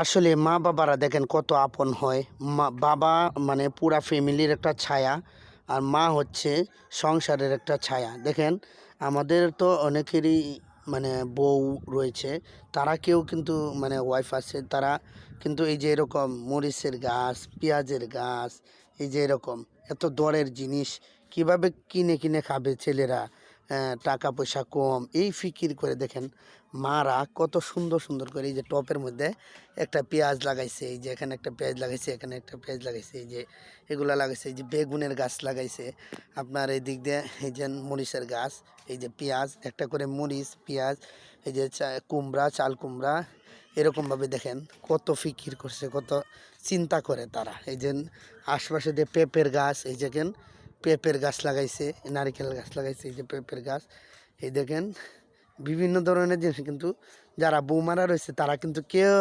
আসলে মা বাবারা দেখেন কত আপন হয়। বাবা মানে পুরা ফ্যামিলির একটা ছায়া, আর মা হচ্ছে সংসারের একটা ছায়া। দেখেন আমাদের তো অনেকেরই মানে বউ রয়েছে, তারা কেউ কিন্তু মানে ওয়াইফ আছে, তারা কিন্তু এই যে এরকম মরিচের গাছ, পেঁয়াজের গাছ, এই যে এরকম এত দরের জিনিস কিভাবে কিনে কিনে খাবে ছেলেরা। টাকা পয়সা কম, এই ফিকির করে দেখেন মারা কত সুন্দর সুন্দর করে এই যে টপের মধ্যে একটা পেঁয়াজ লাগাইছে, এই যে এখানে একটা পেঁয়াজ লাগাইছে, এখানে একটা পেঁয়াজ লাগাইছে, এই যে এগুলা লাগাইছে, এই যে বেগুনের গাছ লাগাইছে আপনার এই দিক দিয়ে, এই যে মরিচের গাছ, এই যে পেঁয়াজ, একটা করে মরিচ পেঁয়াজ, এই যে কুমড়া, চাল কুমড়া, এরকমভাবে দেখেন কত ফিকির করছে, কত চিন্তা করে তারা। এই যে আশপাশে যে পেঁপের গাছ, এই দেখেন পেঁপের গাছ লাগাইছে, নারিকেল গাছ লাগাইছে, এই যে পেঁপের গাছ, এই দেখেন বিভিন্ন ধরনের জিনিস। কিন্তু যারা বৌমারা রয়েছে তারা কিন্তু কেউ